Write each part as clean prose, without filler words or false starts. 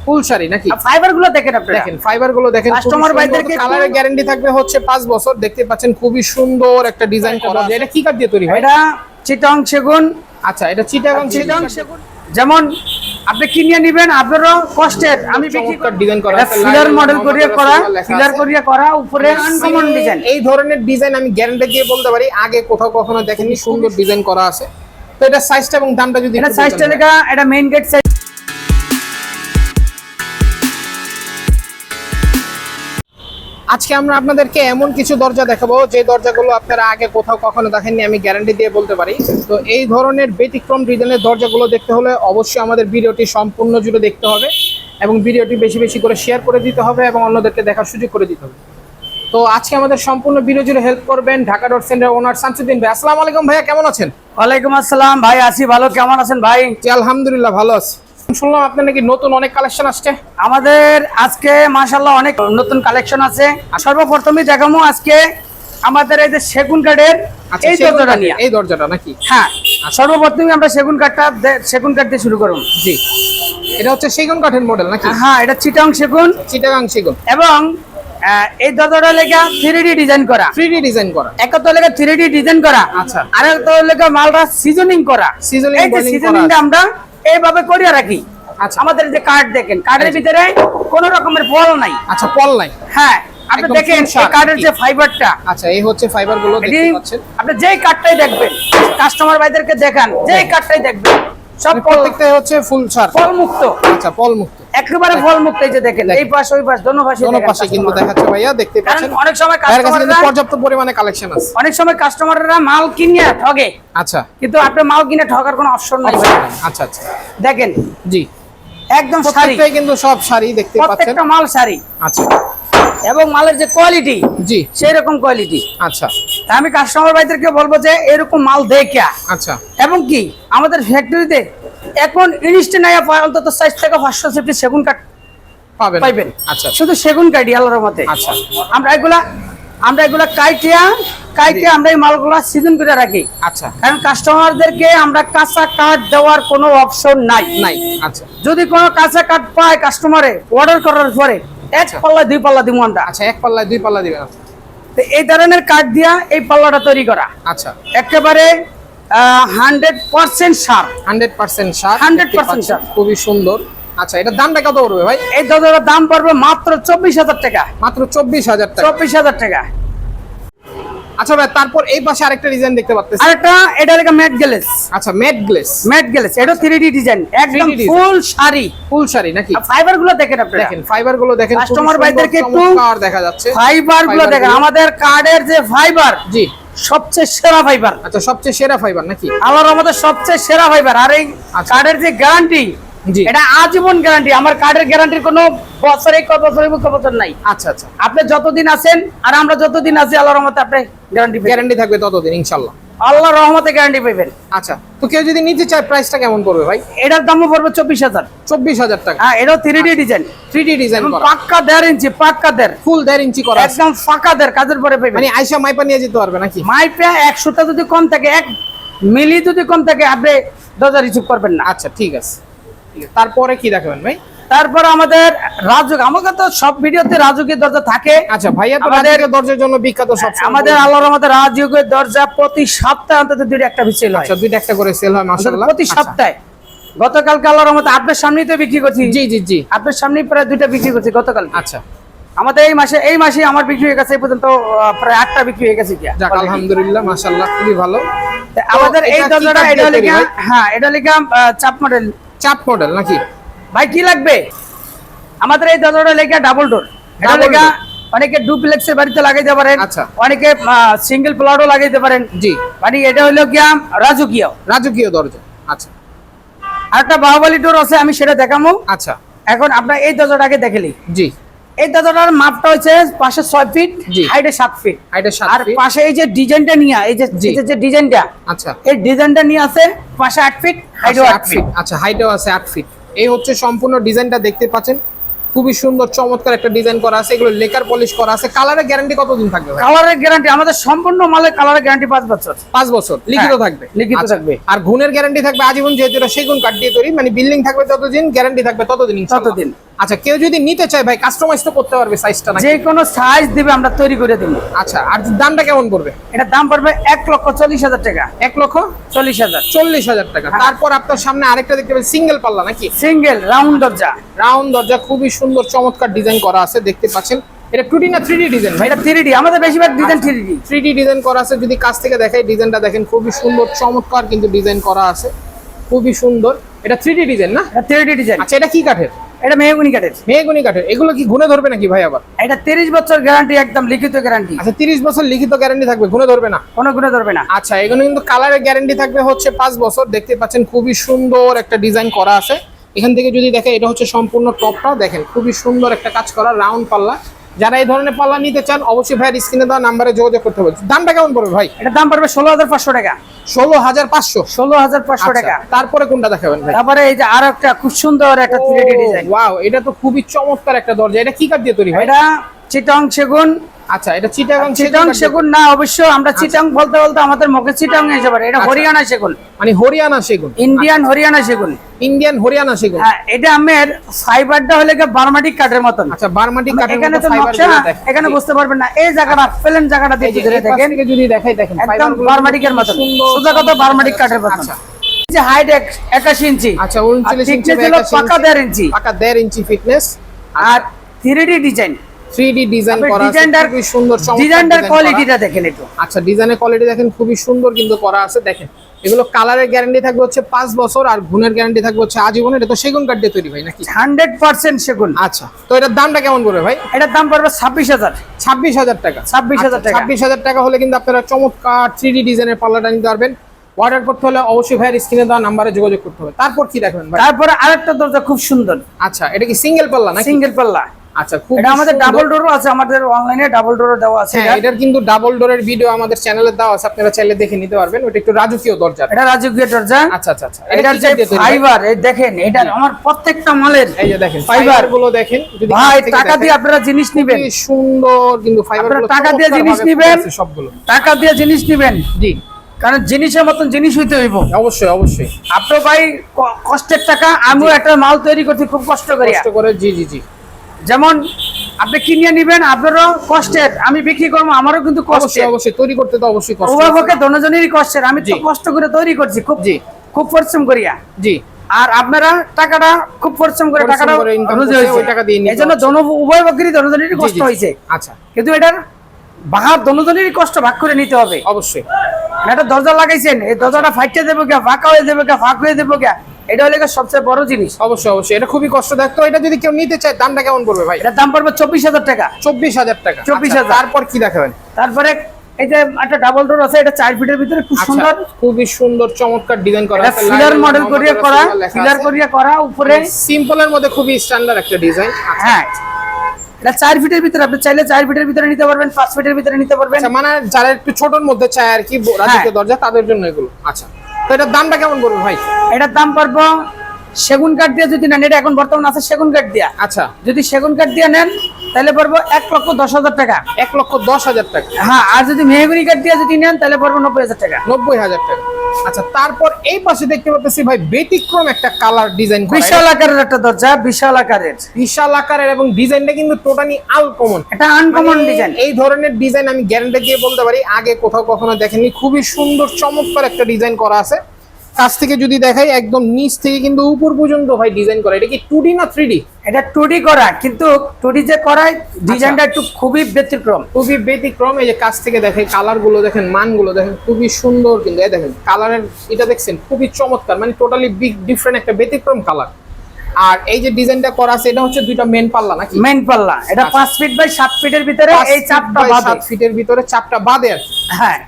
ফুল শাড়ি নাকি? ফাইবার গুলো দেখেন আপনারা, দেখেন ফাইবার গুলো দেখেন, কাস্টমার ভাইদেরকে কালারের গ্যারান্টি থাকবে হচ্ছে 5 বছর। দেখতে পাচ্ছেন খুবই সুন্দর একটা ডিজাইন করা। এটা কি কাঠ দিয়ে তৈরি হয়? এটা চিটাং সেগুন। আচ্ছা, এটা চিটাগাং সেগুন। যেমন আপনি কিনে নেবেন, আপনারও কষ্টের, আমি বিক্রি করে ডিজাইন করা আছে, ফিলার মডেল করিয়ে করা, ফিলার করিয়ে করা, উপরে আনকমন ডিজাইন। এই ধরনের ডিজাইন আমি গ্যারান্টি দিয়ে বলতে পারি আগে কোথাও কখনো দেখেননি। সুন্দর ডিজাইন করা আছে। তো এটা সাইজটা এবং দামটা যদি এটা সাইজটা লেখা, এটা মেইন গেট সাইজ। আজকে আমরা আপনাদেরকে এমন কিছু দরজা দেখাবো যে দরজাগুলো আপনারা আগে কোথাও কখনো দেখেননি, আমি গ্যারান্টি দিয়ে বলতে পারি। তো এই ধরনের ব্যতিক্রম ডিজাইনের দরজাগুলো দেখতে হলে অবশ্যই আমাদের ভিডিওটি সম্পূর্ণ জুড়ে দেখতে হবে এবং ভিডিওটি বেশি বেশি করে শেয়ার করে দিতে হবে এবং অন্যদেরকে দেখার সুযোগ করে দিতে হবে। তো আজকে আমাদের সম্পূর্ণ ভিডিও জুড়ে হেল্প করবেন ঢাকা ডট সেন্টার ওনার শামসুদ্দিন ভাই। আসসালামু আলাইকুম ভাইয়া, কেমন আছেন? ওয়ালাইকুম আসসালাম ভাই, আছি ভালো, কেমন আছেন ভাই? জি আলহামদুলিল্লাহ ভালো আছি। শুনলাম আপনার নাকি নতুন অনেক কালেকশন আসছে। আমাদের আজকে মাশাআল্লাহ অনেক নতুন কালেকশন আছে। সর্বপ্রথমে দেখাবো আজকে আমাদের এই যে সেগুন কাঠের এই দরজাটা নিয়ে। এই দরজাটা নাকি? হ্যাঁ, সর্বপ্রথমে আমরা সেগুন কাঠ দিয়ে শুরু করব। জি, এটা হচ্ছে সেগুন কাঠের মডেল নাকি? হ্যাঁ, এটা চিটাং সেগুন। চিটাগাং সেগুন। এবং এই দরজাটা লেখা 3D ডিজাইন করা। 3D ডিজাইন করা। একটা তো লেখা 3D ডিজাইন করা। আচ্ছা। আর একটা লেখা মালটা সিজনিং করা। সিজনিং সিজনিংটা আমরা এইভাবে করিয়া রাখি। আচ্ছা। আমাদের যে কাঠ দেখেন, কাঠের ভিতরে কোন রকমের ফল নাই। আচ্ছা, পল নাই। হ্যাঁ, আপনি দেখেন এই কাঠের যে ফাইবারটা। আচ্ছা, এই হচ্ছে ফাইবার গুলো দেখতে পাচ্ছেন। আপনি যেই কাঠটাই দেখবেন, কাস্টমার ভাইদেরকে দেখান, যেই কাঠটাই দেখবেন সব প্রত্যেকটাই হচ্ছে ফুল ছাড়, ফল মুক্ত। আচ্ছা, ফল মুক্ত, একেবারে ফল মুক্ত। এই যে দেখেন, এই পাশ ওই পাশ দোনো পাশে কিন্তু দেখাচ্ছে ভাইয়া, দেখতে পাচ্ছেন। অনেক সময় কাস্টমাররা পর্যাপ্ত পরিমাণে কালেকশন আছে। অনেক সময় কাস্টমাররা মাল কিনে ঠগে। আচ্ছা, কিন্তু আপনি মাল কিনে ঠগার কোনো অপশন নাই। আচ্ছা আচ্ছা, দেখেন জি একদম শাড়ি, প্রত্যেকটাই কিন্তু সব শাড়ি দেখতে পাচ্ছেন, প্রত্যেকটা মাল শাড়ি। আচ্ছা, এবং মালের যে কোয়ালিটি, জি সেই রকম কোয়ালিটি। আচ্ছা, আমি কাস্টমার ভাইদেরকে বলবো যে এরকম মাল দেখা। আচ্ছা, এবং কি আমাদের ফ্যাক্টরিতে এখন ইনস্ট্যান্ট অন্তত 4 থেকে 500 সেফটি সেগুন কাঠ পাবেন। আচ্ছা, শুধু সেগুন কাঠই আল্লাহর রহমতে। আচ্ছা, আমরা এগুলা কাইটিয়া আমরা এই মালগুলা সিজন করে রাখি। আচ্ছা, কারণ কাস্টমারদেরকে আমরা কাঁচা কাঠ দেওয়ার কোনো অপশন নাই। আচ্ছা, যদি কোনো কাঁচা কাঠ পায় কাস্টমারে অর্ডার করার পরে এক পাল্লা 2 পাল্লা দিব আমরা। আচ্ছা, এক পাল্লায় 2 পাল্লা দিবেন। তো এই ধরনের কাঠ দিয়া এই পাল্লাটা তৈরি করা। আচ্ছা, একেবারে 100% সার। 100% সার, 100% সার, খুবই সুন্দর। আচ্ছা, এটা দামটা কত পড়বে ভাই? এই দরজার দাম পড়বে মাত্র 24,000 টাকা। মাত্র 24,000 টাকা। 24,000 টাকা। আচ্ছা ভাই, তারপর এই পাশে আরেকটা ডিজাইন দেখতে পাচ্ছেন। আরেকটা, এটা লেখা ম্যাট গ্লেস। আচ্ছা, ম্যাট গ্লেস। ম্যাট গ্লেস, এটা 3D ডিজাইন, একদম ফুল শাড়ি। ফুল শাড়ি নাকি? ফাইবার গুলো দেখেন আপনারা, দেখেন ফাইবার গুলো দেখেন, কাস্টমার ভাইদেরকে একটু দেখা যাচ্ছে। ফাইবার গুলো দেখেন, আমাদের কার্ডের যে ফাইবার, জি সবচেয়ে সেরা ফাইবার। আচ্ছা, সবচেয়ে সেরা ফাইবার নাকি? আল্লাহর রহমতে সবচেয়ে সেরা ফাইবার। আর এই কার্ডের যে গ্যারান্টি, জি এটা আজীবন গ্যারান্টি। আমার কার্ডের গ্যারান্টির কোনো বছরে কত বছর নাই। আচ্ছা আচ্ছা, আপনি যতদিন আছেন আর আমরা যতদিন আছি, আল্লাহর রহমতে আপনি গ্যারান্টি থাকবে ততদিন ইনশাআল্লাহ। আল্লাহর রহমতে গ্যারান্টি পাবেন। আচ্ছা, তো কেউ যদি নিতে চায় প্রাইসটা কেমন পড়বে ভাই? এটার দামও পড়বে 24,000। 24,000 টাকা। হ্যাঁ, এটাও 3D ডিজাইন। 3D ডিজাইন করা, পাক্কা 1.5 ইঞ্চি, পাক্কা 1.5, ফুল 1.5 ইঞ্চি করা, একদম ফাঁকা 1.5 কাজের পরে পাবেন। মানে আয়শা মাইপা নিয়ে যেতে পারবে নাকি? মাইপা 100টা যদি কম থাকে, 1 মিলি যদি কম থাকে, আপনি 1000 রিসিভ করবেন না। আচ্ছা, ঠিক আছে। তারপরে কি দেখাবেন ভাই? তারপর আমাদের রাজুক, আমাকে তো সব ভিডিওতে রাজুকের দরজা থাকে। আচ্ছা, ভাইয়া তো রাজুকের দরজার জন্য বিখ্যাত সব। আমাদের আল্লাহর রহমতে রাজুকের দরজা প্রতি সপ্তাহে অন্তত 2টা একটা সেল হয়। আচ্ছা, 2টা একটা করে সেল হয় মাশাআল্লাহ, প্রতি সপ্তাহে। গতকালকে আল্লাহর রহমতে আপনার সামনেই তো বিক্রি করছি। জি জি জি, আপনার সামনেই প্রায় 2টা বিক্রি করছি গতকাল। আচ্ছা, আমাদের এই মাসে আমার বিক্রি হয়ে গেছে এই পর্যন্ত প্রায় 8টা বিক্রি হয়ে গেছে। যাক আলহামদুলিল্লাহ, মাশাআল্লাহ, খুবই ভালো। আমাদের এই দরজাটা, এটা লেখা, হ্যাঁ এটা লেখা চাপ মডেল। চাপ মডেল নাকি ভাই? কি লাগবে? আমাদের এই দরজাটা লেখা ডাবল ডোর। এটা লেখা অনেকে ডুপ্লেক্সের বাড়িতে লাগাইতে পারেন। আচ্ছা, অনেকে সিঙ্গেল প্লটও লাগাইতে পারেন। জি, মানে এটা হলো কি রাজকীয় দরজা। আচ্ছা, আর একটা বাহুবলী ডোর আছে, আমি সেটা দেখাবো। আচ্ছা, এখন আপনার এই দরজাটাকে দেখেলি। জি, এই দরজাটার মাপটা হচ্ছে পাশে 6 ফিট, হাইটে 7 ফিট। আর পাশে এই যে ডিজাইনটা নিয়ে, এই যে ডিজাইনটা, আচ্ছা, এই ডিজাইনটা নিয়ে আছে পাশে 8 ফিট, হাইটে 8 ফিট। আচ্ছা, হাইটেও আছে 8 ফিট। এই হচ্ছে সম্পূর্ণ ডিজাইনটা দেখতে পাচ্ছেন, খুবই সুন্দর চমৎকার একটা ডিজাইন করা আছে, এগুলো লেকার পলিশ করা আছে। কালারের গ্যারান্টি কতদিন থাকবে ভাই? কালারের গ্যারান্টি আমাদের সম্পূর্ণ মালের কালারের গ্যারান্টি 5 বছর। 5 বছর লিখিত থাকবে? লিখিত আচ্ছা। থাকবে। আর গুণের গ্যারান্টি থাকবে আজীবন, যেহেতু এটা সেগুন কাঠ দিয়ে তৈরি, মানে বিল্ডিং থাকবে ততদিন, গ্যারান্টি থাকবে ততদিন ইনশাআল্লাহ। ততদিন। আচ্ছা, কেউ যদি নিতে চায় ভাই কাস্টমাইজ তো করতে পারবে সাইজটা নাকি? যে কোনো সাইজ দিবে আমরা তৈরি করে দেব। আচ্ছা, আর দামটা কেমন পড়বে? এটা দাম পড়বে 1,40,000 টাকা। 1,40,000 40,000 টাকা। তারপর আপনার সামনে আরেকটা দেখতে পাবেন সিঙ্গেল পাল্লা নাকি? সিঙ্গেল রাউন্ড দরজা। রাউন্ড দরজা, খুবই সুন্দর চমৎকার ডিজাইন করা আছে, দেখতে পাচ্ছেন। এটা 2D না 3D ডিজাইন ভাই? এটা 3D, আমাদের বেশিরভাগ ডিজাইন 3D। 3D ডিজাইন করা আছে, যদি কাছ থেকে দেখাই ডিজাইনটা দেখেন, খুবই সুন্দর চমৎকার কিন্তু ডিজাইন করা আছে, খুবই সুন্দর। এটা 3D ডিজাইন না? এটা 3D ডিজাইন। আচ্ছা, এটা কি কাঠের? এটা মেহগনি কাঠের। মেহগনি কাঠের। এগুলো কি গুণে ধরবে নাকি ভাই আবার? এটা 30 বছর গ্যারান্টি, একদম লিখিত গ্যারান্টি। আচ্ছা, 30 বছর লিখিত গ্যারান্টি থাকবে, গুণে ধরবে না? কোনো গুণে ধরবে না। আচ্ছা, এগুলো কিন্তু কালারের গ্যারান্টি থাকবে হচ্ছে 5 বছর। দেখতে পাচ্ছেন খুবই সুন্দর একটা ডিজাইন করা আছে। এখান থেকে যদি দেখে, এটা হচ্ছে সম্পূর্ণ টপটা দেখেন, খুবই সুন্দর একটা কাজ করা রাউন্ড পাল্লা। যারা এই ধরনের পাল্লা নিতে চান অবশ্যই ভাইয়ের স্ক্রিনে দেওয়া নাম্বারে যোগাযোগ করতে হবে। দামটা কেমন পড়বে ভাই? এটা দাম পড়বে 16,500 টাকা। 16,500? 16,500 টাকা। তারপরে কোনটা দেখাবেন ভাই? তারপরে এই যে আরো একটা খুব সুন্দর একটা 3D ডিজাইন। ওয়াও, এটা তো খুবই চমৎকার একটা দরজা। এটা কি কাঠ দিয়ে তৈরি ভাই? এটা চিটং সেগুন। আচ্ছা, এটা চিটাগাং সেগুন না, অবশ্য আমরা চিটং বলতে বলতে আমাদের মুখে চিটং এসে পারে। এটা হরিয়ানা সেগুন, মানে হরিয়ানা সেগুন, ইন্ডিয়ান হরিয়ানা সেগুন। ইন্ডিয়ান হরিয়ানা সেগুন। হ্যাঁ, এটা আমের ফাইবারটা হলে বার্মাটিক কাঠের মতন। আচ্ছা, বার্মাটিক কাঠের এখানে মতো তো ফাইবার নকশা, গুলো দেখেন। এখানে বুঝতে পারবেন না। এই জায়গাটা প্লেন জায়গাটা দিয়ে যদি দেখেন, যদি দেখাই দেখেন একদম ফাইবারগুলো বার্মাটিকের মতন, সোজা কথা বার্মাটিক কাঠের মতন। আচ্ছা, এই যে হাইট 81 ইঞ্চি। আচ্ছা, 39 ইঞ্চি পাকা 1.5 ইঞ্চি, পাকা 1.5 ইঞ্চি ফিটনেস। আর 3D ডিজাইন। 3D ডিজাইন করা আছে, খুবই সুন্দর চমৎকার ডিজাইনটার ডিজাইন কোয়ালিটিটা করা। দেখেন একটু। আচ্ছা, ডিজাইনের কোয়ালিটি দেখেন, খুবই সুন্দর কিন্তু করা আছে দেখেন। এগুলো কালারের গ্যারান্টি থাকবে হচ্ছে 5 বছর, আর গুণের গ্যারান্টি থাকবে হচ্ছে আজীবন। এটা তো সেগুন কাঠ দিয়ে তৈরি ভাই নাকি? 100% সেগুন। আচ্ছা, তো এটার দামটা কেমন পড়বে ভাই? এটার দাম পড়বে 26,000। 26,000 টাকা? 26,000 টাকা। 26,000 টাকা হলে কিন্তু আপনারা চমৎকার 3D ডিজাইনের পাল্লাটা নিতে পারবেন। অর্ডার করতে হলে অবশ্যই ভাইয়ের স্ক্রিনে দেওয়া নাম্বারে যোগাযোগ করতে হবে। তারপর কি দেখবেন ভাই? তারপরে আরেকটা দরজা খুব সুন্দর। আচ্ছা, এটা কি সিঙ্গেল পাল্লা নাকি? সিঙ্গেল পাল্লা। আচ্ছা, খুব এটা আমাদের ডাবল ডোরও আছে, আমাদের অনলাইনে ডাবল ডোরও দেওয়া আছে। হ্যাঁ, এটার কিন্তু ডাবল ডোরের ভিডিও আমাদের চ্যানেলে দেওয়া আছে, আপনারা চাইলে দেখে নিতে পারবেন। ওটা একটু রাজকীয় দরজা। এটা রাজকীয় দরজা। আচ্ছা আচ্ছা আচ্ছা, এটার যে ফাইবার, এই দেখেন, এটা আমার প্রত্যেকটা মালের এই যে দেখেন ফাইবার ফাইবার গুলো দেখেন। যদি ভাই টাকা দিয়ে আপনারা জিনিস নেবেন, খুবই সুন্দর কিন্তু ফাইবার গুলো, টাকা দিয়ে জিনিস নেবেন, সবগুলো টাকা দিয়ে জিনিস নেবেন। জি, কারণ জিনিসের মতন জিনিস হইতে হইব। অবশ্যই অবশ্যই। আপনার ভাই কষ্টের টাকা, আমিও একটা মাল তৈরি করতে খুব কষ্ট করি। কষ্ট করে, জি জি জি। যেমন আপনি কিনে নেবেন, আপনারও কষ্টের, আমি বিক্রি করবো, আমারও কিন্তু অবশ্যই কষ্টের। অবশ্যই, তৈরি করতে তো অবশ্যই কষ্ট। উভয় পক্ষে দোনোজনেরই কষ্টের। আমি তো জি। কষ্ট করে তৈরি করছি, খুব জি, খুব পরিশ্রম করিয়া। জি। আর আপনারা টাকাটা খুব পরিশ্রম করে টাকাটা ইনকাম রুজি করে হয়েছে, ওই টাকা দিয়ে নিতে এই জন্য উভয় পক্ষেরই দোনোজনেরই জি, কষ্ট জি। হয়েছে। আচ্ছা, কিন্তু এটার ভাগ দোনোজনেরই কষ্ট ভাগ করে নিতে হবে। অবশ্যই। একটা দরজা লাগাইছেন, এই দরজাটা ফাইটে দেবো কে, ফাঁকা হয়ে দেবো কে, ফাঁক হয়ে দেবো কে, এটা হলে সবচেয়ে বড় জিনিস। অবশ্যই অবশ্যই, এটা খুবই কষ্টদায়ক। তো এটা যদি কেউ নিতে চায় দামটা কেমন পড়বে ভাই? এটার দাম পড়বে 24,000 টাকা। 24,000 টাকা? 24,000। আচ্ছা, তারপর কি দেখাবেন? তারপরে এই যে একটা ডাবল ডোর আছে, এটা 4 ফিটের ভিতরে খুব আচ্ছা, সুন্দর, খুবই সুন্দর চমৎকার ডিজাইন করা এটা আছে। ফিলার মডেল করিয়া করা, ফিলার করিয়া করা, উপরে সিম্পলের মধ্যে খুবই স্ট্যান্ডার্ড একটা ডিজাইন। হ্যাঁ, এটা 4 ফিটের ভিতরে, আপনি চাইলে 4 ফিটের ভিতরে নিতে পারবেন, 5 ফিটের ভিতরে নিতে পারবেন। আচ্ছা, মানে যারা একটু ছোটর মধ্যে চায় আর কি রাজকীয় দরজা, তাদের জন্য এগুলো। আচ্ছা, তো এটার দামটা কেমন পড়বে ভাই? এটার দাম পড়বে সেগুন কাঠ দিয়ে যদি নেন, এটা এখন বর্তমান আছে সেগুন কাঠ দিয়া। আচ্ছা, যদি সেগুন কাঠ দিয়ে নেন তাহলে পড়বে 1,10,000 টাকা। 1,10,000 টাকা? হ্যাঁ, আর যদি মেহগনি কাঠ দিয়ে যদি নেন তাহলে পড়বে 90,000 টাকা। 90,000 টাকা। আচ্ছা, তারপর এই পাশে দেখতে পাচ্ছি ভাই ব্যতিক্রম একটা কালার ডিজাইন করা। বিশাল আকারের একটা দরজা, বিশাল আকারের, বিশাল আকারের, এবং ডিজাইনটা কিন্তু টোটালি আনকমন। এটা আনকমন ডিজাইন। এই ধরনের ডিজাইন আমি গ্যারান্টি দিয়ে বলতে পারি আগে কোথাও কখনো দেখেনি। খুবই সুন্দর চমৎকার একটা ডিজাইন করা আছে। কাছ থেকে যদি দেখাই, একদম নিচ থেকে কিন্তু উপর পর্যন্ত ভাই ডিজাইন করা। এটা কি 2D না 3D? এটা 2D করা, কিন্তু 2D যে করায় ডিজাইনটা একটু খুবই ব্যতিক্রম, খুবই ব্যতিক্রম। এই যে কাছ থেকে দেখেন, কালার গুলো দেখেন, মান গুলো দেখেন, খুবই সুন্দর কিন্তু। এই দেখেন কালারের এটা দেখছেন, খুবই চমৎকার, মানে টোটালি ডিফারেন্ট একটা ব্যতিক্রম কালার। আর এই যে ডিজাইনটা করা আছে, এটা হচ্ছে দুইটা মেন পাল্লা নাকি? মেইন পাল্লা। এটা 5 ফিট বাই 7 ফিটের ভিতরে, এই চাপটা বাদে। 7 ফিটের ভিতরে চাপটা বাদে আর কি। হ্যাঁ,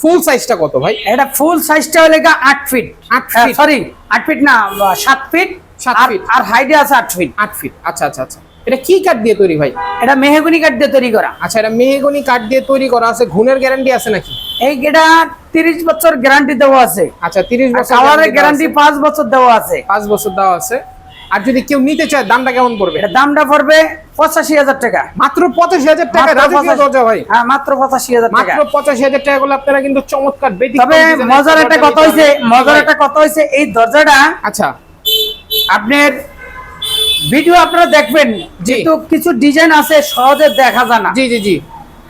ফুল সাইজটা কত ভাই? এটা ফুল সাইজটা হলে 8 ফিট। 8 ফিট? সরি, 8 ফিট না, 7 ফিট। 7 ফিট। আর হাইটে আছে 8 ফিট। 8 ফিট। আচ্ছা আচ্ছা আচ্ছা, এটা কি কাঠ দিয়ে তৈরি ভাই? এটা মেহগনি কাঠ দিয়ে তৈরি করা। আচ্ছা, এটা মেহগনি কাঠ দিয়ে তৈরি করা আছে। গুণের গ্যারান্টি আছে নাকি? এই এটা 30 বছর গ্যারান্টি দেওয়া আছে। আচ্ছা, 30 বছর কালারের গ্যারান্টি 5 বছর দেওয়া আছে। 5 বছর দেওয়া আছে। আর যদি কেউ নিতে চায় দামটা কেমন পড়বে? এটা দামটা পড়বে 85,000 টাকা। মাত্র 85,000 টাকা রাজকীয় দরজা ভাই। হ্যাঁ, মাত্র 85,000 টাকা। মাত্র 85,000 টাকা গুলো আপনারা কিন্তু চমৎকার ব্যতিক্রম। তবে মজার একটা কথা হইছে এই দরজাটা আচ্ছা আপনার ভিডিও আপনারা দেখবেন, যেহেতু কিছু ডিজাইন আছে সহজে দেখা যায় না। জি জি জি।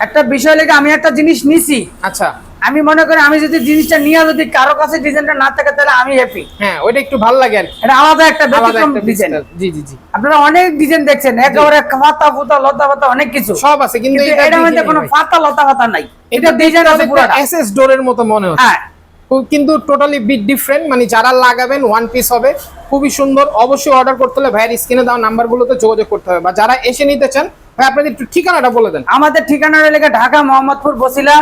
একটা বিষয় লেগে আমি একটা জিনিস নিছি, আচ্ছা আমি মনে করি আমি যদি জিনিসটা নিয়ে যদি কারো কাছে ডিজাইনটা না থাকে তাহলে আমি হ্যাপি। হ্যাঁ, ওইটা একটু ভালো লাগে আর কি। এটা আলাদা একটা ব্যতিক্রম ডিজাইন। জি জি জি। আপনারা অনেক ডিজাইন দেখছেন, একেবারে পাতা ফুতা লতা পাতা অনেক কিছু সব আছে, কিন্তু এটার মধ্যে কোনো পাতা লতা পাতা নাই। এটা ডিজাইন আছে পুরোটা এসএস ডোরের মতো মনে হচ্ছে। হ্যাঁ, কিন্তু টোটালি বিট ডিফারেন্ট, মানে যারা লাগাবেন ওয়ান পিস হবে, খুবই সুন্দর। অবশ্যই অর্ডার করতে হলে ভাইয়ের স্ক্রিনে দেওয়া নাম্বারগুলোতে যোগাযোগ করতে হবে, বা যারা এসে নিতে চান ভাই আপনাদের একটু ঠিকানাটা বলে দেন। আমাদের ঠিকানা লেখা ঢাকা মোহাম্মদপুর বসিলা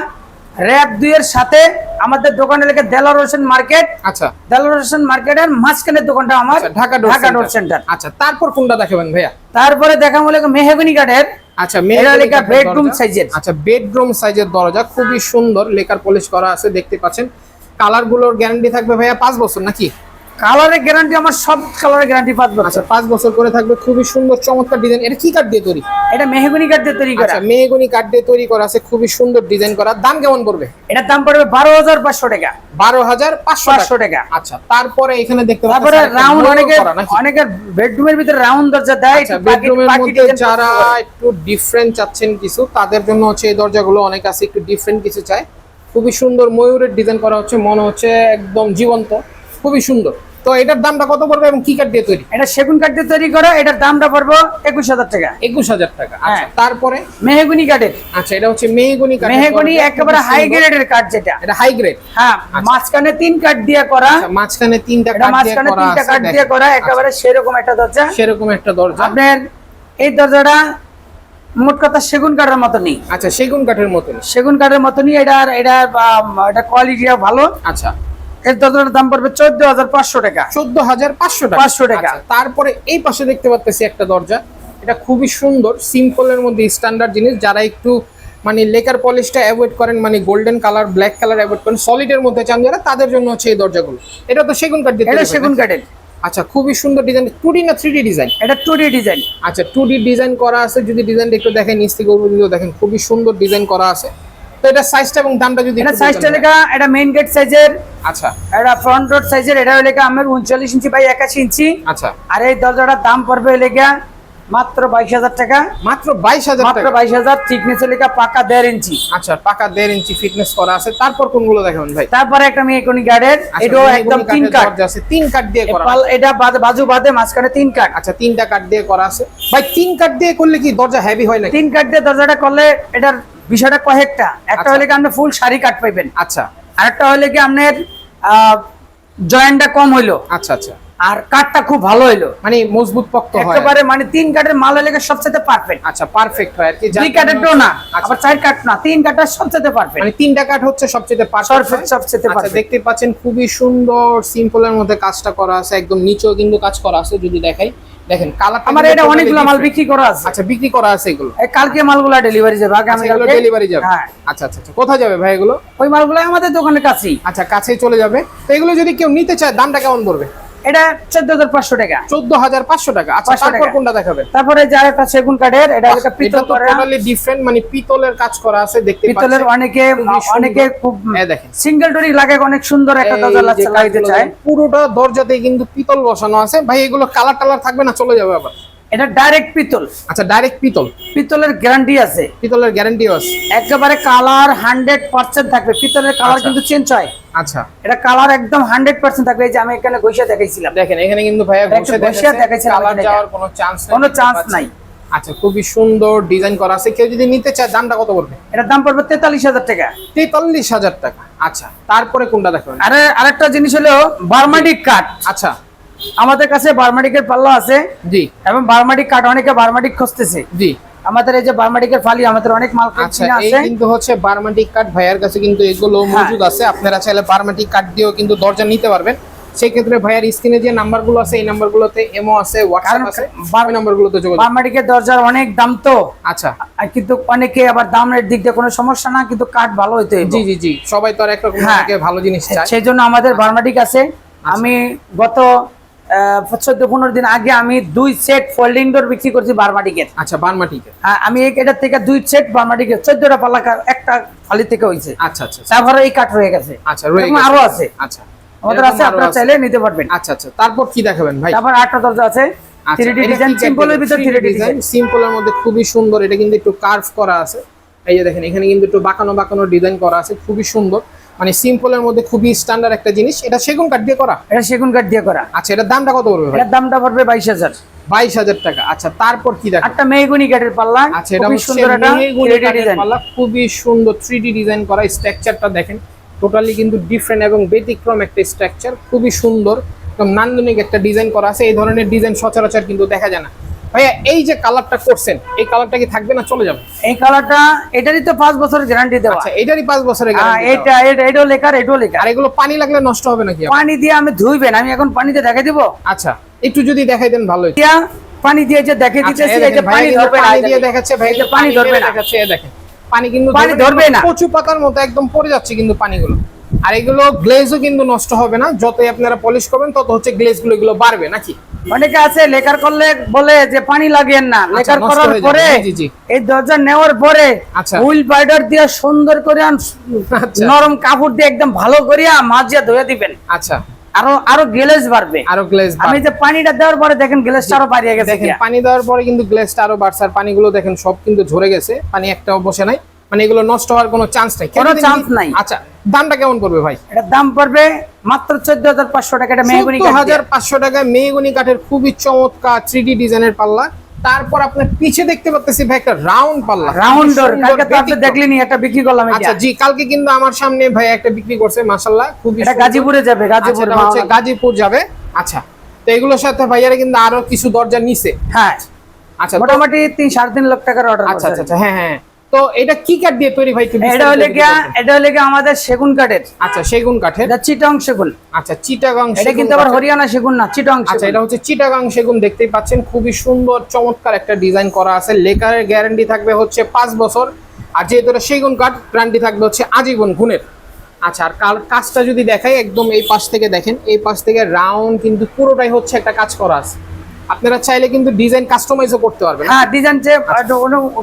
র‍্যাব 2 এর সাথে আমাদের দোকানে লেখা দেলোয়ার হোসেন মার্কেট। আচ্ছা, দেলোয়ার হোসেন মার্কেটের মাঝখানের দোকানটা আমার ঢাকা ডোর সেন্টার। আচ্ছা, তারপর কোনটা দেখাবেন ভাইয়া? তারপরে দেখাবো লেখা মেহগনি কাঠের। আচ্ছা, এটা লেখা বেডরুম সাইজের। আচ্ছা, বেডরুম সাইজের দরজা, খুবই সুন্দর, লেকার পলিশ করা আছে, দেখতে পাচ্ছেন। কালার গুলোর গ্যারান্টি থাকবে ভাইয়া 5 বছর নাকি? কালারের গ্যারান্টি আমার সব কালারের গ্যারান্টি 5 বছর। আচ্ছা, 5 বছর করে থাকবে। খুবই সুন্দর চমৎকার ডিজাইন। এটা কি কাঠ দিয়ে তৈরি? এটা মেহগনি কাঠ দিয়ে তৈরি করা। আচ্ছা, মেহগনি কাঠ দিয়ে তৈরি করা আছে, খুবই সুন্দর ডিজাইন করা। দাম কেমন পড়বে? এটার দাম পড়বে 12,500 টাকা। 12,500 টাকা। আচ্ছা, তারপরে এখানে দেখতে পাচ্ছেন তারপরে রাউন্ড অনেকের বেডরুমের ভিতরে রাউন্ড দরজা দেয়। আচ্ছা, বেডরুমের মধ্যে যারা একটু ডিফারেন্ট চাচ্ছেন কিছু, তাদের জন্য হচ্ছে এই দরজাগুলো। অনেক আছে একটু ডিফারেন্ট কিছু চায়। খুবই সুন্দর ময়ূরের ডিজাইন করা হচ্ছে, মনে হচ্ছে একদম জীবন্ত, খুবই সুন্দর। তো এটার দামটা কত পড়বে এবং কি কাঠ দিয়ে তৈরি? এটা সেগুন কাঠ দিয়ে তৈরি করা। এটার দামটা পড়বে 21,000 টাকা। 21,000 টাকা। আচ্ছা, তারপরে মেহগনি কাঠের। আচ্ছা, এটা হচ্ছে মেহগনি কাঠ। মেহগনি একেবারে হাই গ্রেডের কাঠ যেটা। এটা হাই গ্রেড। হ্যাঁ, মাঝখানে 3 কাঠ দিয়ে করা। আচ্ছা, মাঝখানে 3টা কাঠ দিয়ে করা আছে। মাঝখানে 3টা কাঠ দিয়ে করা, একেবারে সেরকম একটা দরজা। সেরকম একটা দরজা। আপনার এই দরজাটা মোট কথা সেগুন কাঠের মতনই। আচ্ছা, সেগুন কাঠের মতন। সেগুন কাঠের মতনই। এটা কোয়ালিটিও ভালো। আচ্ছা, এর দরজাটার দাম পড়বে 14,500 টাকা। 14,500 টাকা। 500 টাকা। আচ্ছা, তারপরে এই পাশে দেখতে পাচ্ছি একটা দরজা। এটা খুবই সুন্দর, সিম্পলের মধ্যে স্ট্যান্ডার্ড জিনিস। যারা একটু মানে লেকার পলিশটা অ্যাভয়েড করেন, মানে golden colour black colour avoid করেন, সলিডের মধ্যে চান যারা, তাদের জন্য হচ্ছে এই দরজাগুলো। এটা তো সেগুন কাঠ দিয়ে তৈরি। এটা সেগুন কাঠের। আচ্ছা, খুবই সুন্দর ডিজাইন। 2D না 3D ডিজাইন? এটা 2D ডিজাইন। আচ্ছা, 2D ডিজাইন করা আছে। যদি ডিজাইনটা একটু দেখেন, নিচ থেকে উপর পর্যন্ত দেখেন, খুবই সুন্দর ডিজাইন করা আছে। তো এটা সাইজটা এবং দামটা যদি এটা সাইজটা লেখা, এটা মেইন গেট সাইজের। আচ্ছা, এটা ফ্রন্ট ডোর সাইজের। এটা লেখা আমার 39 ইঞ্চি বাই 81 ইঞ্চি। আচ্ছা, আর এই দরজাটার দাম পড়বে লেখা মাত্র 22,000 টাকা। মাত্র 22,000 মাত্র টাকা। 22,000। থিকনেস লেখা পাকা 1.5 ইঞ্চি। আচ্ছা, পাকা 1.5 ইঞ্চি ফিটনেস করা আছে। তারপর কোনগুলো দেখাবেন ভাই? তারপরে একটা মেহগনি কাঠের। এটাও একদম 3 কাঠ আছে, 3 কাঠ দিয়ে করা। এটা বাজু বাদে মাঝখানে 3 কাঠ। আচ্ছা, 3টা কাঠ দিয়ে করা আছে। ভাই 3 কাঠ দিয়ে করলে কি দরজা হেভি হয় নাকি? 3 কাঠ দিয়ে দরজাটা করলে এটার বিষয়টা কয়েকটা। একটা হলে কি আপনি ফুল শাড়ি কাঠ পাইবেন। আচ্ছা, আরেকটা হলে কি আপনার জয়েন্টটা কম হইলো। আচ্ছা আচ্ছা। আর কাঠটা খুব ভালো হইলো, মানে মজবুত পক্ত হয় একেবারে। মানে 3 কাঠের মাল হলে সবচেয়ে পারফেক্ট। আচ্ছা, পারফেক্ট হয় আর কি। 2 কাঠেরটাও না, আবার 4 কাঠ না, 3 কাঠটা সবচেয়ে পারফেক্ট। মানে 3টা কাঠ হচ্ছে সবচেয়ে পারফেক্ট, সবচেয়ে পারফেক্ট। আচ্ছা, দেখতে পাচ্ছেন খুবই সুন্দর সিম্পলের মধ্যে কাজটা করা আছে। একদম নিচেও কিন্তু কাজ করা আছে। যদি দেখাই, দেখেন কালার। আমার এটা অনেকগুলো মাল বিক্রি করা আছে। আচ্ছা, বিক্রি করা আছে এগুলো। কালকে মালগুলো ডেলিভারি যাবে, আগামী কালকে ডেলিভারি যাবে। হ্যাঁ। আচ্ছা আচ্ছা আচ্ছা, কোথায় যাবে ভাই এগুলো? ওই মালগুলো আমাদের দোকানের কাছেই। আচ্ছা, কাছেই চলে যাবে। তো এগুলো যদি কেউ নিতে চায় দামটা কেমন পড়বে? এটা 14,500 টাকা। 14,500 টাকা। আচ্ছা, তারপর কোনটা দেখাবেন? তারপরে যার একটা সেগুন কাঠের। এটা একটা পিতল করা, টোটালি ডিফারেন্ট, মানে পিতলের কাজ করা আছে। দেখতে পাচ্ছেন পিতলের অনেকে খুব দেখেন সিঙ্গেল ডোরি লাগে, অনেক সুন্দর একটা দরজা লাগাইতে চায়। পুরোটা দরজাতে কিন্তু পিতল বসানো আছে। ভাই এগুলো কালার টালার থাকবে না, চলে যাবে আবার? এটা ডাইরেক্ট পিতল। আচ্ছা, ডাইরেক্ট পিতল। পিতলের গ্যারান্টি আছে। পিতলের গ্যারান্টিও আছে। একেবারে কালার 100% থাকবে। পিতলের কালার কিন্তু চেঞ্জ হয়। আচ্ছা, এটা কালার একদম 100% থাকবে। এই যে আমি এখানে ঘষে দেখাইছিলাম, দেখেন এখানে কিন্তু ভাইয়া ঘষে দেখাইছে, কালার যাওয়ার কোনো চান্স নাই। আচ্ছা, খুবই সুন্দর ডিজাইন করা আছে। কেউ যদি নিতে চায় দামটা কত পড়বে? এটার দাম পড়বে 43,000 টাকা। 43,000 টাকা। আচ্ছা, তারপরে কোনটা দেখাবেন? আরেকটা জিনিস হলো বার্মাটিক কাঠ। আচ্ছা, আমাদের কাছে বার্মাটিকের পাল্লা আছে। জি। এবং বার্মাটিক কাঠ অনেকে বার্মাটিক খুঁজতেছে। জি। আমাদের এই যে বার্মাটিকের ফালি, আমাদের অনেক মাল আচ্ছা, এই কিন্তু হচ্ছে বার্মাটিক কাঠ। ভাইয়ার কাছে কিন্তু এগুলো মজুদ আছে। আপনারা চাইলে বার্মাটিক কাঠ দিয়েও কিন্তু দরজা নিতে পারবেন। সেই ক্ষেত্রে ভাইয়ার স্ক্রিনে যে নাম্বারগুলো আছে, এই নাম্বারগুলোতে ইমো আছে, হোয়াটসঅ্যাপ আছে, এই নাম্বারগুলোতে যোগাযোগ। বার্মাটিকের দরজার অনেক দাম তো। আচ্ছা, কিন্তু অনেকে আবার দামের দিক দিয়ে কোনো সমস্যা না, কিন্তু কাঠ ভালো হইতে হবে। জি জি জি, সবাই তো আর একরকম ভালো জিনিস চায়। সেই জন্য আমাদের বার্মাটিক আছে। আমি গত 14-15 দিন আগে আমি 2 সেট ফোল্ডিং ডোর বিক্রি করছি বারমাটিকের। আচ্ছা, বারমাটিকের। হ্যাঁ, আমি এটার থেকে 2 সেট বারমাটিকের 14টা পাল্লা একটা ফালি থেকে হইছে। আচ্ছা আচ্ছা, তারপরে এই কাঠ রয়ে গেছে। আচ্ছা, রয়ে এরকম গেছে। আরো আছে। আচ্ছা, আমাদের আছে, আপনারা চাইলে নিতে পারবেন। আচ্ছা আচ্ছা, তারপর কি দেখাবেন ভাই? তারপর 8টা দরজা আছে, 3D ডিজাইন, সিম্পলের ভিতর 3D ডিজাইন, সিম্পলের মধ্যে খুবই সুন্দর। এটা কিন্তু একটু কার্ভ করা আছে, এই যে দেখেন এখানে কিন্তু একটু বাঁকানো বাঁকানো ডিজাইন করা আছে, খুবই সুন্দর। মানে সিম্পলের মধ্যে খুবই স্ট্যান্ডার্ড একটা জিনিস। এটা সেগুন কাঠ দিয়ে করা? এটা সেগুন কাঠ দিয়ে করা। আচ্ছা, এটার দামটা কত পড়বে ভাই? এটার দামটা পড়বে 22,000। 22,000 টাকা। আচ্ছা, তারপর কি দেখেন? একটা মেহগনি কাঠের পাল্লা। আচ্ছা, এটা খুবই সুন্দর একটা 3D ডিজাইন পাল্লা, খুবই সুন্দর 3D ডিজাইন করা। স্ট্রাকচারটা দেখেন, টোটালি কিন্তু ডিফারেন্ট এবং ব্যতিক্রম একটা স্ট্রাকচার, খুবই সুন্দর এবং নান্দনিক একটা ডিজাইন করা আছে। এই ধরনের ডিজাইন সচরাচর কিন্তু দেখা যায় না। ভাইয়া, এই যে কালারটা করছেন, এই কালারটা কি থাকবে না চলে যাবে? এই কালারটা এটারই তো 5 বছরের গ্যারান্টি দেওয়া। আচ্ছা, এটারই 5 বছরের হ্যাঁ, গ্যারান্টি। এটাও লেখা, এটাও লেখা। আর এগুলো পানি লাগলে নষ্ট হবে নাকি? পানি দিয়ে আমি ধুইবেন, আমি এখন পানিতে দেখাই দিব। আচ্ছা, একটু যদি দেখাই দেন ভালো হতো। দিয়া পানি দিয়ে যে দেখাই আচ্ছা, দিতেছি, এই যে ভাই পানি ধরবে না, পানি দিয়ে দেখাচ্ছে ভাই, এই যে পানি ধরবে না। দেখাচ্ছে, এই দেখেন পানি কিন্তু পানি ধরবে না, কচু পাতার মতো একদম পড়ে যাচ্ছে কিন্তু পানিগুলো। আর এগুলো গ্লেজও কিন্তু নষ্ট হবে না, যতই আপনারা পলিশ করবেন তত হচ্ছে গ্লেজগুলো এগুলো বাড়বে নাকি? অনেকে আছে লেকার করলে বলে যে পানি লাগেন না, লেকার নষ্ট করার হয়ে যাবে। পরে জি, জি। এই দরজা নেওয়ার পরে আচ্ছা। হুইল পাউডার দিয়ে সুন্দর করে আচ্ছা। নরম কাপড় দিয়ে একদম ভালো করে মাজিয়া ধুয়ে দিবেন। আচ্ছা, আরো গ্লেজ বাড়বে। আরো গ্লেজ আমি যে পানিটা দেওয়ার পরে দেখেন গ্লেজটা আরো বাড়িয়ে গেছে। দেখেন পানি দেওয়ার পরে কিন্তু গ্লেজটা আরো বাড়ছে। আর পানিগুলো দেখেন সব কিন্তু ঝরে গেছে, পানি একটাও বসে নাই। মানে এগুলো নষ্ট হওয়ার কোনো চান্স নাই, কোনো চান্স নাই। আচ্ছা, দামটা কেমন পড়বে ভাই? এটার দাম পড়বে মাত্র 14,500 টাকা। এটা মেহগনি কাঠ দিয়ে। 14,500 টাকা মেহগনি কাঠের খুবই চমৎকার 3D ডিজাইনের পাল্লা। তারপর আপনার পিছে দেখতে পাচ্ছি ভাই একটা রাউন্ড পাল্লা, রাউন্ড ডোর। সুন্দর, কালকে তো আপনি ব্যতিক্রম। দেখলেনি, একটা বিক্রি করলাম। আচ্ছা জি, কালকে কিন্তু আমার সামনে ভাই একটা বিক্রি করছে, মাশাআল্লাহ খুবই এটা সুন্দর। গাজীপুরে যাবে, গাজীপুর আচ্ছা, এটা হচ্ছে গাজীপুর যাবে। আচ্ছা, তো এগুলোর সাথে ভাইয়ারা কিন্তু আরো কিছু দরজা নিছে। হ্যাঁ, আচ্ছা, মোটামুটি 3-3.5 লাখ টাকার অর্ডার। আচ্ছা আচ্ছা আচ্ছা, হ্যাঁ হ্যাঁ। তো এটা কি কাঠ দিয়ে তৈরি ভাই? এটা হলে গিয়া আমাদের সেগুন কাঠের। আচ্ছা, সেগুন কাঠের। এটা চিটাং সেগুন। আচ্ছা, চিটাগাং এটা সেগুন কিন্তু আবার কাঠের। হরিয়ানা সেগুন না, চিটাং আচ্ছা, সেগুন। এটা হচ্ছে চিটাগাং সেগুন। দেখতেই পাচ্ছেন খুবই সুন্দর চমৎকার একটা ডিজাইন করা আছে। লেকারের গ্যারান্টি থাকবে হচ্ছে 5 বছর। আর যেহেতু এটা সেগুন কাঠ, গ্যারান্টি থাকবে হচ্ছে আজীবন গুণের। আচ্ছা, আর কাজটা যদি দেখাই, একদম এই পাশ থেকে দেখেন, এই পাশ থেকে রাউন্ড কিন্তু পুরোটাই হচ্ছে একটা কাজ করা আছে। আপনারা চাইলে কিন্তু ডিজাইন কাস্টমাইজও করতে পারবেন। হ্যাঁ, ডিজাইন যে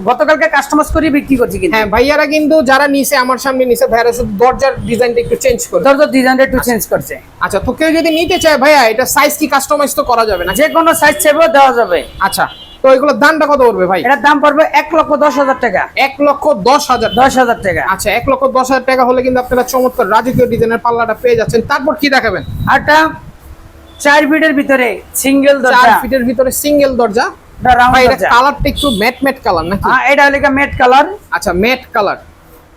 গতকালকে কাস্টমাইজ করে বিক্রি করছি কিন্তু। হ্যাঁ, ভাইয়ারা কিন্তু যারা নিছে আমার সামনে নিছে, ভাইয়ারা শুধু দরজার ডিজাইনটা একটু চেঞ্জ করে। দরজার ডিজাইনটা একটু চেঞ্জ করছে। আচ্ছা, তো কেউ যদি নিতে চায় ভাইয়া, এটা সাইজ কি কাস্টমাইজ তো করা যাবে না? যে কোনো সাইজ চাইলেও দেওয়া যাবে। আচ্ছা, তো এগুলোর দামটা কত পড়বে ভাই? এটার দাম পড়বে 1,10,000 টাকা। 1,10,000। 10,000 টাকা। আচ্ছা, 1,10,000 টাকা হলে কিন্তু আপনারা চমৎকার রাজকীয় ডিজাইনের পাল্লাটা পেয়ে যাচ্ছেন। তারপর কি দেখাবেন? আরটা 4 ফিটের ভিতরে সিঙ্গেল 4 দরজা। ফিটের ভিতরে সিঙ্গেল দরজা। এটা রাউন্ড ভাই, এটা দরজা। কালারটা একটু ম্যাট ম্যাট কালার নাকি? হ্যাঁ, এটা হলো ম্যাট কালার। আচ্ছা, ম্যাট কালার।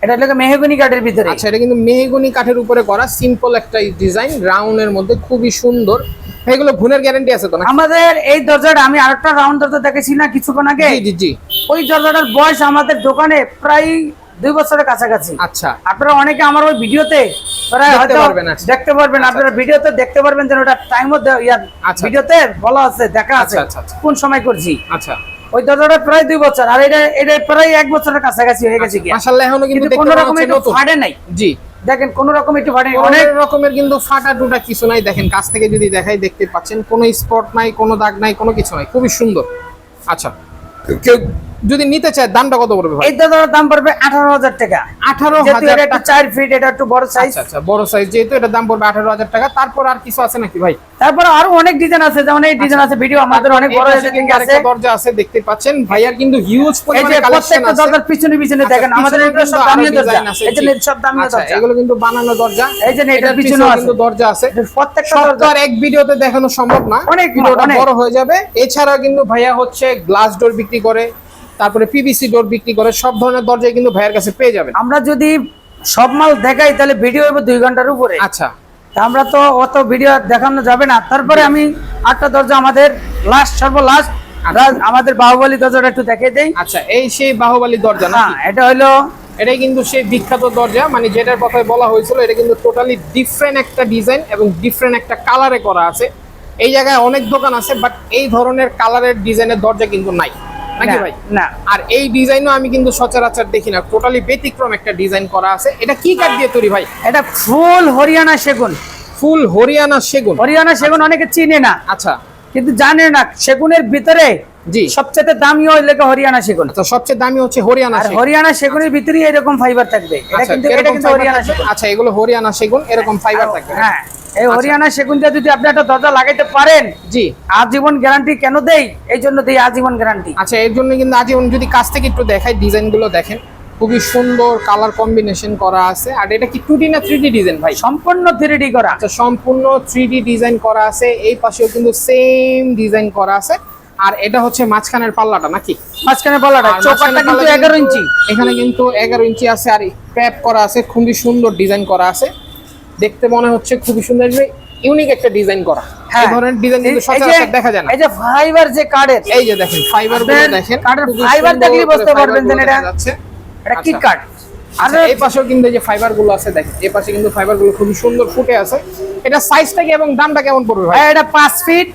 এটা হলো মেহগনি কাঠের ভিতরে। আচ্ছা, এটা কিন্তু মেহগনি কাঠের উপরে করা সিম্পল একটা ডিজাইন, রাউন্ডের মধ্যে খুবই সুন্দর। এগুলো গুণের গ্যারান্টি আছে তো না? আমাদের এই দরজাটা আমি আরেকটা রাউন্ড দরজা দেখেছি না কিছুক্ষণ আগে। জি জি জি। ওই দরজাটার বয়স আমাদের দোকানে প্রায় 2 বছরের কাছাকাছি। আচ্ছা, আপনারা অনেকে আমার ওই ভিডিওতে প্রায় দেখতে হয়তো পারবেন। আচ্ছা। দেখতে পারবেন, আপনারা ভিডিওতে দেখতে পারবেন যে ওটা টাইমও আচ্ছা। ভিডিওতে বলা আছে, দেখা আছে আচ্ছা, আচ্ছা, আচ্ছা। কোন সময় করছি। আচ্ছা, ওই দরজাটা প্রায় 2 বছর, আর এটা প্রায় 1 বছরের কাছাকাছি হয়ে গেছে। মাশাআল্লাহ, এখনো কিন্তু দেখতে কোনো পাচ্ছেন রকম একটু নতুন। ফাটে নাই। জি, দেখেন কোনো রকম একটু ফাটে নাই। অনেক রকমের কিন্তু ফাটা টুটা কিছু নাই। দেখেন কাছ থেকে যদি দেখাই, দেখতে পাচ্ছেন কোনো স্পট নাই, কোনো দাগ নাই, কোনো কিছু নাই, খুবই সুন্দর। আচ্ছা, কেউ যদি নিতে চায় দামটা কত পড়বে ভাই? এই দরজার দাম পড়বে 18,000 টাকা। 18,000 এটা একটু 4 ফিট, এটা একটু বড় সাইজ। আচ্ছা আচ্ছা, বড় সাইজ যেহেতু এটার দাম পড়বে 18,000 টাকা। তারপর আর কিছু আছে নাকি ভাই? তারপরে আরো অনেক ডিজাইন আছে, যেমন এই ডিজাইন আছে, ভিডিও আমাদের অনেক বড় এডিটিং আছে। আরেকটা দরজা আছে, দেখতে পাচ্ছেন ভাইয়ার কিন্তু হিউজ এই পরিমাণে যে কালেকশন প্রত্যেকটা আছে। দরজার পিছনে পিছনে আচ্ছা, দেখেন আমাদের পিছনে এগুলো সব কিন্তু দামি আরো দরজা। ডিজাইন আছে, এই যে জি। সব দামি আচ্ছা, দরজা। এগুলো কিন্তু বানানো দরজা। এই যে এটার পিছনেও আছে কিন্তু দরজা আছে। প্রত্যেকটা সব তো দরজা আর এক ভিডিওতে দেখানো সম্ভব না, অনেক ভিডিওটা অনেক। বড় হয়ে যাবে। এছাড়াও কিন্তু ভাইয়া হচ্ছে গ্লাস ডোর বিক্রি করে, তারপরে পিভিসি ডোর বিক্রি করে, সব ধরনের দরজাই কিন্তু ভাইয়ের কাছে পেয়ে যাবেন। আমরা যদি সব মাল দেখাই তাহলে ভিডিও হবে 2 ঘন্টার উপরে। আচ্ছা, তা আমরা তো অত ভিডিও দেখানো যাবে না। তারপরে আমি 8টা দরজা আমাদের সর্বলাস্ট আমাদের বাহুবলী দরজাটা একটু দেখিয়ে দেই। আচ্ছা, এই সেই বাহুবলী দরজা না? হ্যাঁ, এটা হলো এটাই কিন্তু সেই বিখ্যাত দরজা, মানে যেটার কথাই বলা হয়েছিল। এটা কিন্তু টোটালি ডিফারেন্ট একটা ডিজাইন এবং ডিফারেন্ট একটা কালারে করা আছে। এই জায়গায় অনেক দোকান আছে, বাট এই ধরনের কালারের ডিজাইনের দরজা কিন্তু নাই নাকি ভাই? না। আর এই ডিজাইনও আমি কিন্তু সচরাচর দেখি না, টোটালি ব্যতিক্রম একটা ডিজাইন করা আছে। এটা কি কাঠ দিয়ে তৈরি ভাই? এটা ফুল হরিয়ানা সেগুন। ফুল হরিয়ানা সেগুন। হরিয়ানা সেগুন অনেকে চিনে না, আচ্ছা কিন্তু জানে না সেগুনের ভিতরে জি সবচেয়ে দামি হইলে হরিয়ানা সেগুন। তো সবচেয়ে দামি হচ্ছে হরিয়ানা আর সেগুন। হরিয়ানা সেগুনের ভিতরে এরকম ফাইবার থাকবে, এটা আচ্ছা, কিন্তু এরকম fiber হরিয়ানা থাকবে। সেগুন। আচ্ছা, এগুলো হরিয়ানা সেগুন, এরকম ফাইবার থাকবে। হ্যাঁ, এই হরিয়ানা সেগুনটা যদি আপনি একটা দরজা লাগাইতে পারেন, জি আজীবন গ্যারান্টি কেন দেই, এই জন্য দেই আজীবন গ্যারান্টি। আচ্ছা, এর জন্য কিন্তু আজীবন, যদি কাছ থেকে একটু দেখাই ডিজাইন গুলো দেখেন, খুবই সুন্দর কালার কম্বিনেশন করা আছে। আর এটা কি 2D না 3D ডিজাইন ভাই? সম্পূর্ণ 3D করা। আচ্ছা, সম্পূর্ণ 3D ডিজাইন করা আছে। এই পাশেও কিন্তু সেম ডিজাইন করা আছে। আর এটা হচ্ছে মাঝখানের পাল্লাটা নাকি? মাঝখানে পাল্লাটা, আর চৌকাঠটা মাঝখানের কিন্তু পাল্লা 11 ইঞ্চি। এখানে কিন্তু 11 ইঞ্চি আছে। আর ক্র্যাপ করা আছে, খুবই সুন্দর ডিজাইন করা আছে। দেখতে মনে হচ্ছে খুবই সুন্দর, ইউনিক একটা ডিজাইন করা। এই ধরনের ডিজাইন কিন্তু সচরাচর দেখা যায় না। এই যে ফাইবার যে কার্ডের, এই যে দেখেন ফাইবার গুলো দেখেন, কার্ডের খুবই ফাইবার সুন্দর দেখলে করে বুঝতে fiber পারবেন যে গুলো এটা দেখা যাচ্ছে। এটা কি আচ্ছা। কার্ড। আর আচ্ছা, এই পাশেও কিন্তু এই যে ফাইবার গুলো আছে দেখেন, এই পাশে কিন্তু ফাইবার গুলো খুবই সুন্দর ফুটে আছে। এটা সাইজটা কি এবং দামটা কেমন পড়বে ভাই? এটা 5 ফিট,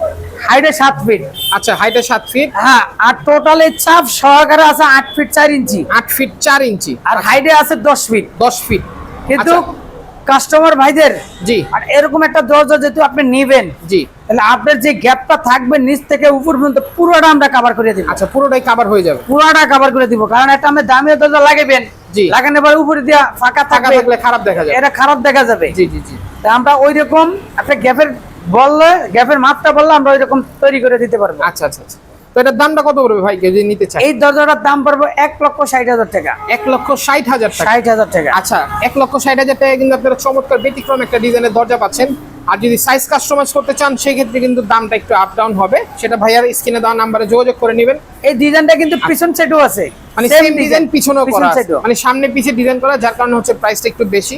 হাইটে 7 ফিট। আচ্ছা, হাইটে 7 ফিট, হ্যাঁ, আর টোটালে চাপ সহকারে আছে 8 ফিট 4 ইঞ্চি, 8 ফিট 4 ইঞ্চি, আর হাইটে আছে 10 ফিট। 10 ফিট। কিন্তু আচ্ছা। কাস্টমার ভাইদের, জি আর এরকম একটা দরজা যেহেতু আপনি নেবেন, জি তাহলে আপনার যে গ্যাপটা থাকবে নিচ থেকে উপর পর্যন্ত পুরোটা আমরা কভার করে দিব। আচ্ছা, পুরোটাই কভার হয়ে যাবে। পুরোটা কভার করে দিব, কারণ এটা আমরা দামি দরজা লাগাবেন, জি। লাগানোর পরে উপরে দিয়া ফাঁকা টাকা থাকবে, থাকলে খারাপ দেখা যাবে। এটা খারাপ দেখা যাবে। জি জি জি। তা আমরা ওই রকম একটা গ্যাপের বললে, গ্যাপের মাপটা বললে আমরা ওই রকম তৈরি করে দিতে পারবো। আচ্ছা আচ্ছা আচ্ছা। তো এটার দামটা কত পড়বে ভাই, কেউ যদি নিতে চায়? এই দরজাটার দাম পড়বে 1,60,000 টাকা। 1,60,000 টাকা। 60,000 টাকা। আচ্ছা, 1,60,000 টাকা কিন্তু আপনারা চমৎকার ব্যতিক্রম একটা ডিজাইনের দরজা পাচ্ছেন। আর যদি সাইজ কাস্টমাইজ করতে চান সেক্ষেত্রে কিন্তু দামটা একটু আপ ডাউন হবে, সেটা ভাইয়ার স্ক্রিনে দেওয়া নাম্বারে যোগাযোগ করে নেবেন। এই ডিজাইনটা কিন্তু পিছন সাইডও আছে, মানে Same সেম ডিজাইন পিছনেও করা আছে, side-ও। মানে সামনে পিছে ডিজাইন করা, যার কারণে হচ্ছে প্রাইসটা একটু বেশি।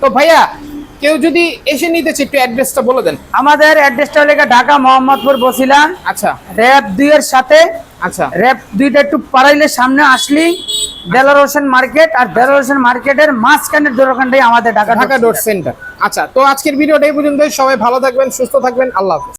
তো ভাইয়া, কেউ যদি এসে নিতে চায় একটু অ্যাড্রেসটা বলে দেন। আমাদের অ্যাড্রেসটা হলো ঢাকা মোহাম্মদপুর বসিলা, আচ্ছা র‍্যাব 2 এর সাথে। আচ্ছা র‍্যাব 2টা একটু পারাইলে সামনে আসলেই দেলোয়ার হোসেন মার্কেট, আর দেলোয়ার হোসেন মার্কেটের মাঝখানের দোকানটাই আমাদের ঢাকা ঢাকা ডট সেন্টার। আচ্ছা, তো আজকের ভিডিওটা এই পর্যন্তই। সবাই ভালো থাকবেন, সুস্থ থাকবেন, আল্লাহ হাফেজ।